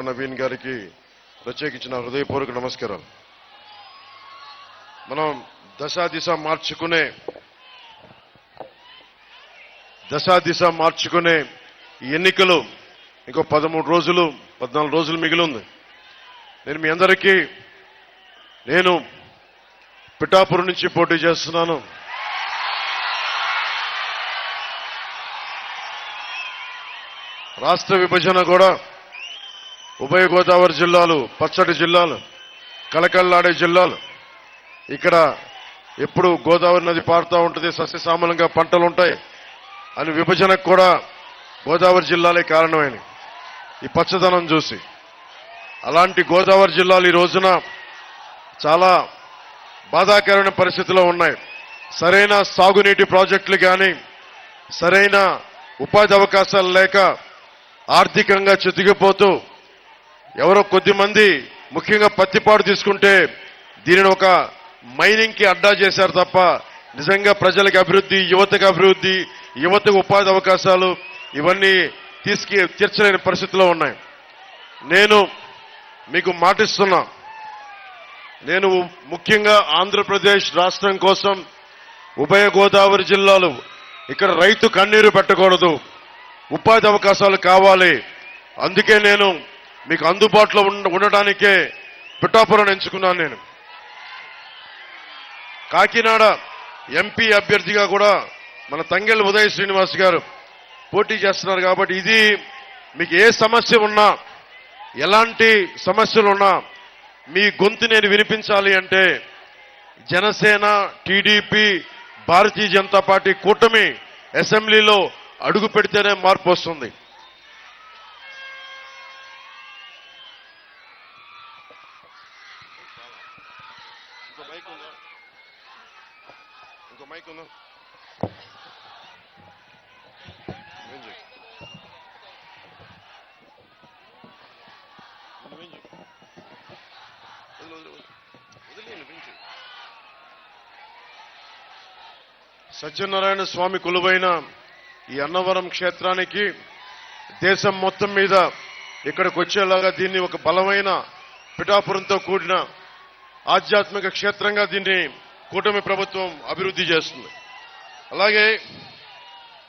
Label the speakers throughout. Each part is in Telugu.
Speaker 1: నవీన్ గారికి ప్రత్యేకించిన హృదయపూర్వక నమస్కారాలు. మనం దశా దిశ మార్చుకునే ఎన్నికలు ఇంకో 13 రోజులు 14 రోజులు మిగిలి ఉంది. నేను మీ అందరికీ పిఠాపురం నుంచి పోటీ చేస్తున్నాను. రాష్ట్ర విభజన కూడా ఉభయ గోదావరి జిల్లాలు, పచ్చటి జిల్లాలు, కళకళలాడే జిల్లాలు. ఇక్కడ ఎప్పుడు గోదావరి నది పారుతూ ఉంటుంది, సస్యశ్యామలంగా పంటలు ఉంటాయి అని విభజనకు కూడా గోదావరి జిల్లాలే కారణమైన ఈ పచ్చదనం చూసి, అలాంటి గోదావరి జిల్లాలు ఈ రోజున చాలా బాధాకరమైన పరిస్థితిలో ఉన్నాయి. సరైన సాగునీటి ప్రాజెక్టులు కానీ, సరైన ఉపాధి అవకాశాలు లేక ఆర్థికంగా చితికిపోతూ ఎవరో కొద్దిమంది ముఖ్యంగా పత్తిపాడు తీసుకుంటే దీనిని ఒక మైనింగ్ కి అడ్డా చేశారు తప్ప నిజంగా ప్రజలకు అభివృద్ధి, యువతకు ఉపాధి అవకాశాలు ఇవన్నీ తీర్చలేని పరిస్థితిలో ఉన్నాయి. నేను మీకు మాటిస్తున్నా, నేను ముఖ్యంగా ఆంధ్రప్రదేశ్ రాష్ట్రం కోసం ఉభయ గోదావరి జిల్లాలు ఇక్కడ రైతు కన్నీరు పెట్టకూడదు, ఉపాధి అవకాశాలు కావాలి. అందుకే నేను మీకు అందుబాటులో ఉండడానికే పిఠాపురం ఎంచుకున్నాను. నేను కాకినాడ ఎంపీ అభ్యర్థిగా కూడా మన తంగెళ్ళ ఉదయ శ్రీనివాస్ గారు పోటీ చేస్తున్నారు. కాబట్టి ఇది మీకు ఏ సమస్య ఉన్నా, ఎలాంటి సమస్యలున్నా మీ గొంతు నేను వినిపించాలి అంటే జనసేన, టీడీపీ, భారతీయ జనతా పార్టీ కూటమి అసెంబ్లీలో అడుగు పెడితేనే మార్పు వస్తుంది. సత్యనారాయణ స్వామి కొలువైన ఈ అన్నవరం క్షేత్రానికి దేశం మొత్తం మీద ఇక్కడికి వచ్చేలాగా దీన్ని ఒక బలమైన పిఠాపురంతో కూడిన ఆధ్యాత్మిక క్షేత్రంగా దీన్ని కూటమి ప్రభుత్వం అభివృద్ధి చేస్తుంది. అలాగే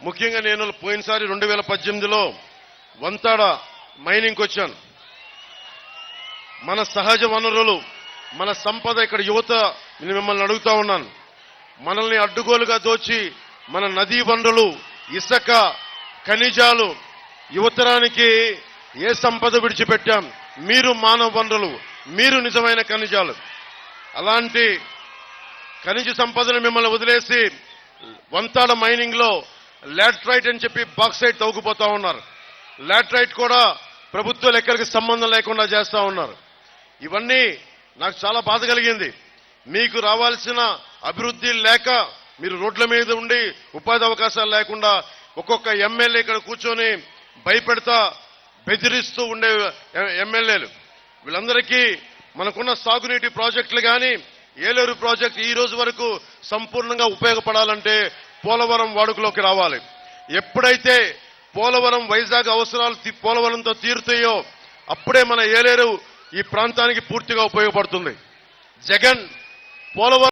Speaker 1: ముఖ్యంగా నేను పోయినసారి 2018లో వంతాడ మైనింగ్కి వచ్చాను. మన సహజ వనరులు, మన సంపద, ఇక్కడ యువత, నేను మిమ్మల్ని అడుగుతా ఉన్నాను, మనల్ని అడ్డుగోలుగా దోచి మన నదీ వనరులు, ఇసుక, ఖనిజాలు, యువతరానికి ఏ సంపద విడిచిపెట్టాం? మీరు మానవ వనరులు, మీరు నిజమైన ఖనిజాలు. అలాంటి ఖనిజ సంపదను మిమ్మల్ని వదిలేసి వంతాడ మైనింగ్ లో లాట్రైట్ అని చెప్పి బాక్సైట్ తవ్వుకుపోతా ఉన్నారు. లాట్రైట్ కూడా ప్రభుత్వ లెక్కలకి సంబంధం లేకుండా చేస్తా ఉన్నారు. ఇవన్నీ నాకు చాలా బాధ కలిగింది. మీకు రావాల్సిన అభివృద్ధి లేక మీరు రోడ్ల మీద ఉండి ఉపాధి అవకాశాలు లేకుండా ఒక్కొక్క ఎమ్మెల్యే ఇక్కడ కూర్చొని భయపెడతా బెదిరిస్తూ ఉండే ఎమ్మెల్యేలు, వీళ్ళందరికీ మనకున్న సాగునీటి ప్రాజెక్టులు కానీ, ఏలేరు ప్రాజెక్టు ఈ రోజు వరకు సంపూర్ణంగా ఉపయోగపడాలంటే పోలవరం వాడుకలోకి రావాలి. ఎప్పుడైతే పోలవరం వైజాగ్ అవసరాలు పోలవరంతో తీరుతాయో అప్పుడే మన ఏలేరు ఈ ప్రాంతానికి పూర్తిగా ఉపయోగపడుతుంది. జగన్ పోలవరం